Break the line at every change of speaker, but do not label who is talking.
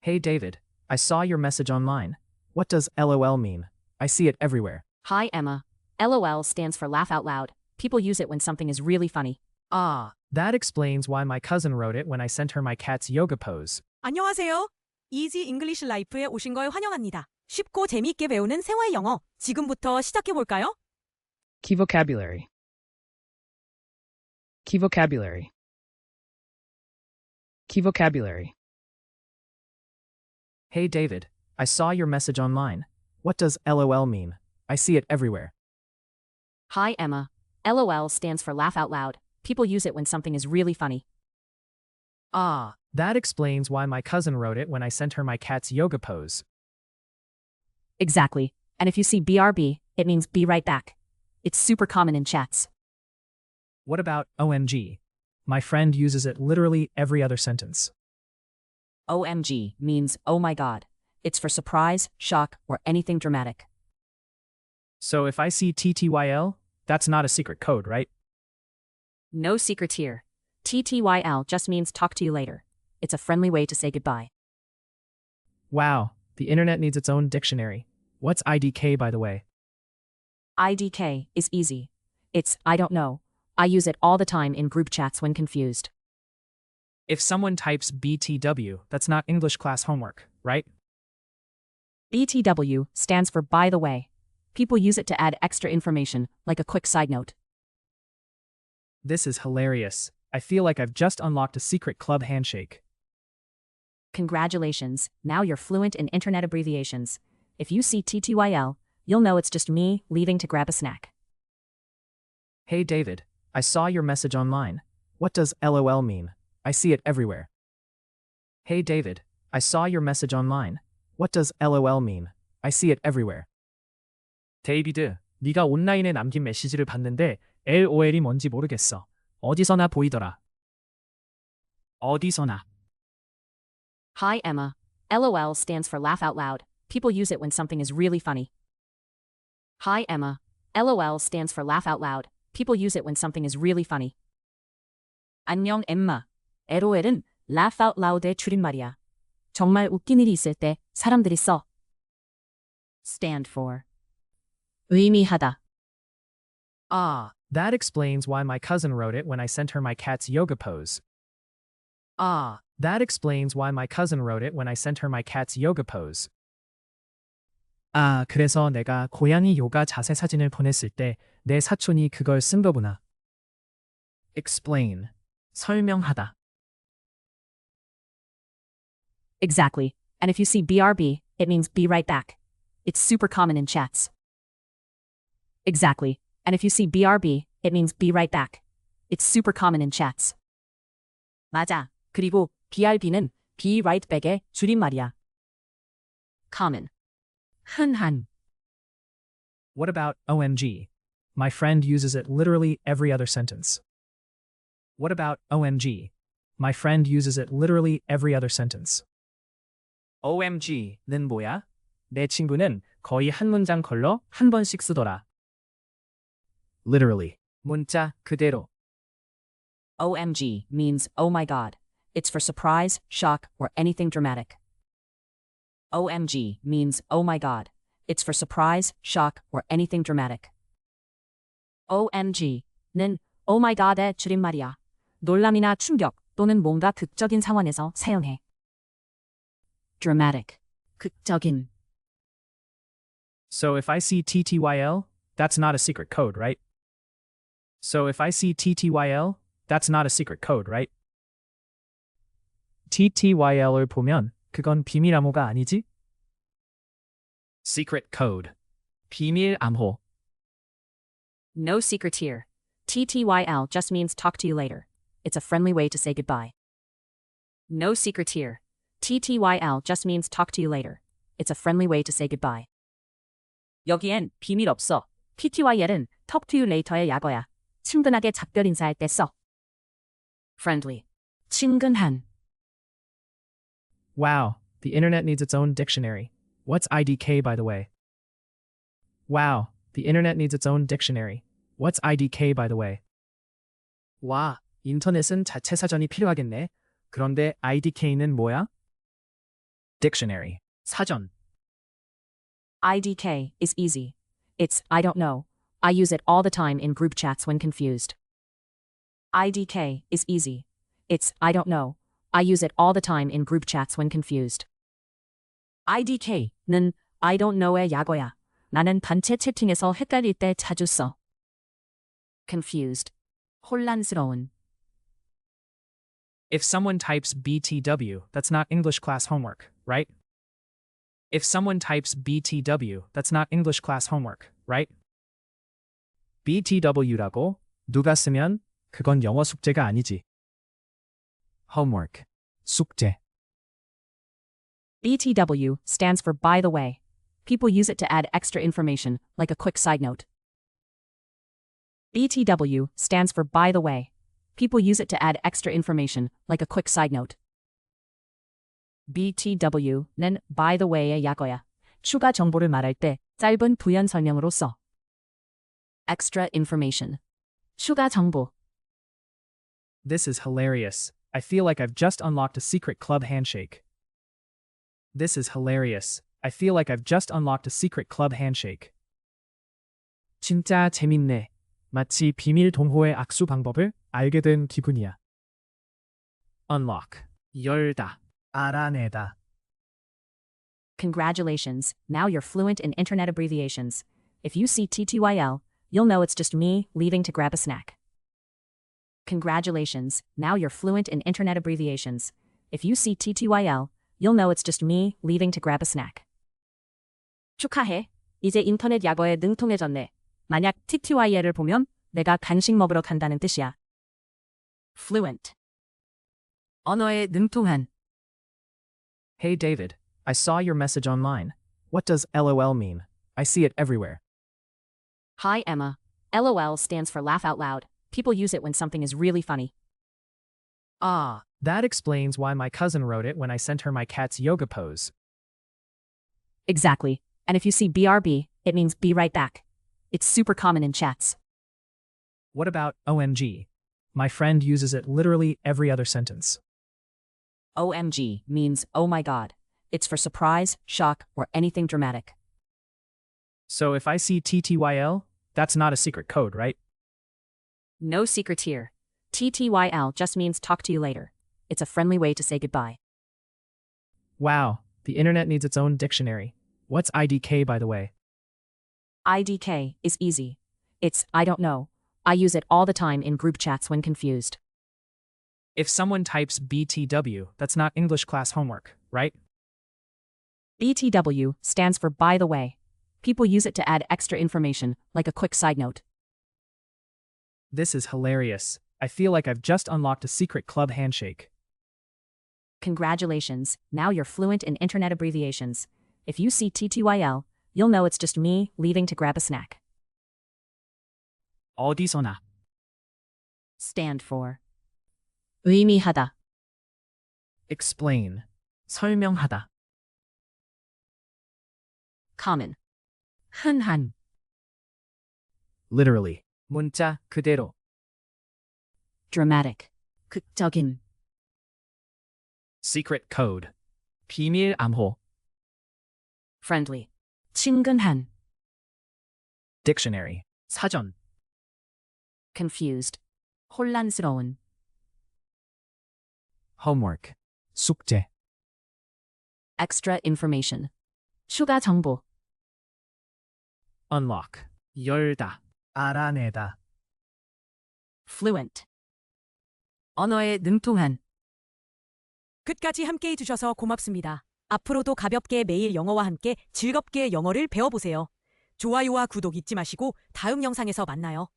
Hey David, I saw your message online. What does LOL mean? I see it everywhere.
Hi, Emma. LOL stands for laugh out loud. People use it when something is really funny.
Ah, that explains why my cousin wrote it when I sent her my cat's yoga pose.
안녕하세요. 이지 잉글리시 라이프에 오신 걸 환영합니다. 쉽고 재미있게 배우는 생활 영어. 지금부터 시작해 볼까요?
Key vocabulary. Key vocabulary. Key vocabulary. Hey David, I saw your message online. What does LOL mean? I see it everywhere.
Hi, Emma. LOL stands for laugh out loud. People use it when something is really funny.
Ah, that explains why my cousin wrote it when I sent her my cat's yoga pose.
Exactly. And if you see BRB, it means be right back. It's super common in chats.
What about OMG? My friend uses it literally every other sentence.
OMG means oh my god. It's for surprise, shock, or anything dramatic.
So if I see TTYL, that's not a secret code, right?
No secret here. TTYL just means talk to you later. It's a friendly way to say goodbye.
Wow, the internet needs its own dictionary. What's IDK, by the way?
IDK is easy. It's I don't know. I use it all the time in group chats when confused.
If someone types BTW, that's not English class homework, right?
BTW stands for by the way. People use it to add extra information, like a quick side note.
This is hilarious. I feel like I've just unlocked a secret club handshake.
Congratulations, now you're fluent in internet abbreviations. If you see TTYL, you'll know it's just me leaving to grab a snack.
Hey David, I saw your message online. What does LOL mean? I see it everywhere. Hey David, I saw your message online. What does LOL mean? I see it everywhere. 데이비드, 네가 온라인에 남긴 메시지를 봤는데 LOL이 뭔지 모르겠어. 어디서나 보이더라. 어디서나.
Hi, Emma. LOL stands for laugh out loud. People use it when something is really funny. Hi, Emma. LOL stands for laugh out loud. People use it when something is really funny. 안녕, 엠마. LOL은 laugh out loud의 줄임말이야. 정말 웃긴 일이 있을 때 사람들이 써. Stand for. 의미하다.
Ah, that explains why my cousin wrote it when I sent her my cat's yoga pose. Ah, that explains why my cousin wrote it when I sent her my cat's yoga pose. 아, 그래서 내가 고양이 요가 자세 사진을 보냈을 때 내 사촌이 그걸 쓴 거구나. Explain. 설명하다.
Exactly. And if you see BRB, it means be right back. It's super common in chats. Exactly. And if you see BRB, it means be right back. It's super common in chats. 맞아. 그리고 BRB는 be right back의 줄임말이야. Common. 흔한.
What about OMG? My friend uses it literally every other sentence. What about OMG? My friend uses it literally every other sentence. OMG는 뭐야? 내 친구는 거의 한 문장 걸러 한 번씩 쓰더라. Literally. 문자 그대로.
OMG means oh my god. It's for surprise, shock, or anything dramatic. OMG means oh my god. It's for surprise, shock, or anything dramatic. OMG는 oh my god의 줄임말이야. 놀람이나 충격 또는 뭔가 극적인 상황에서 사용해. Dramatic. 극적인.
So if I see TTYL, that's not a secret code, right? So if I see TTYL, that's not a secret code, right? TTYL을 보면 그건 비밀 암호가 아니지? Secret code. 비밀 암호.
No secret here. TTYL just means talk to you later. It's a friendly way to say goodbye. No secret here. TTYL just means talk to you later. It's a friendly way to say goodbye. 여기엔 비밀 없어. TTYL은 talk to you later의 약어야. 친근하게 작별 인사할 때 써. Friendly. 친근한.
Wow, the internet needs its own dictionary. What's IDK, by the way? Wow, the internet needs its own dictionary. What's IDK, by the way? 와, 인터넷은 자체 사전이 필요하겠네. 그런데 IDK는 뭐야? Dictionary. 사전.
IDK is easy. It's I don't know. I use it all the time in group chats when confused. IDK is easy. It's I don't know. I use it all the time in group chats when confused. IDK는 I don't know의 약어야. 나는 단체 채팅에서 헷갈릴 때 자주 써. confused. 혼란스러운.
If someone types BTW, that's not English class homework, right? If someone types BTW, that's not English class homework, right? BTW라고 누가 쓰면 그건 영어 숙제가 아니지. Homework. 숙제.
BTW stands for by the way. People use it to add extra information, like a quick side note. BTW stands for by the way. People use it to add extra information, like a quick side note. BTW는 by the way의 약어야. 추가 정보를 말할 때 짧은 부연 설명으로 써. Extra information. 추가 정보.
This is hilarious. I feel like I've just unlocked a secret club handshake. This is hilarious. I feel like I've just unlocked a secret club handshake. 진짜 재밌네. 마치 비밀 동호회 악수 방법을 알게 된 기분이야. Unlock. 열다. 알아내다.
Congratulations, now you're fluent in internet abbreviations. If you see TTYL, you'll know it's just me leaving to grab a snack. Congratulations, now you're fluent in internet abbreviations. If you see TTYL, you'll know it's just me leaving to grab a snack. 축하해. 이제 인터넷 약어에 능통해졌네. 만약 TTYL을 보면 내가 간식 먹으러 간다는 뜻이야. Fluent. 언어에 능통한.
Hey David, I saw your message online. What does LOL mean? I see it everywhere.
Hi Emma. LOL stands for laugh out loud. People use it when something is really funny.
Ah, that explains why my cousin wrote it when I sent her my cat's yoga pose.
Exactly. And if you see BRB, it means be right back. It's super common in chats.
What about OMG? My friend uses it literally every other sentence.
OMG means oh my god. It's for surprise, shock, or anything dramatic.
So if I see TTYL, that's not a secret code, right?
No secret here. TTYL just means talk to you later. It's a friendly way to say goodbye.
Wow, the internet needs its own dictionary. What's IDK, by the way?
IDK is easy. It's I don't know. I use it all the time in group chats when confused.
If someone types BTW, that's not English class homework, right?
BTW stands for by the way. People use it to add extra information, like a quick side note.
This is hilarious. I feel like I've just unlocked a secret club handshake.
Congratulations, now you're fluent in internet abbreviations. If you see TTYL, you'll know it's just me leaving to grab a snack.
어디서나.
Stand for. 의미하다.
Explain. 설명하다.
Common. 흔한.
Literally. 문자 그대로.
Dramatic. 극적인.
Secret code. 비밀 암호.
Friendly. 친근한.
Dictionary. 사전.
Confused. 혼란스러운.
Homework. 숙제.
Extra information. 추가 정보.
Unlock. 열다. 알아내다.
Fluent. 언어에 능통한.
끝까지 함께해 주셔서 고맙습니다. 앞으로도 가볍게 매일 영어와 함께 즐겁게 영어를 배워보세요. 좋아요와 구독 잊지 마시고 다음 영상에서 만나요.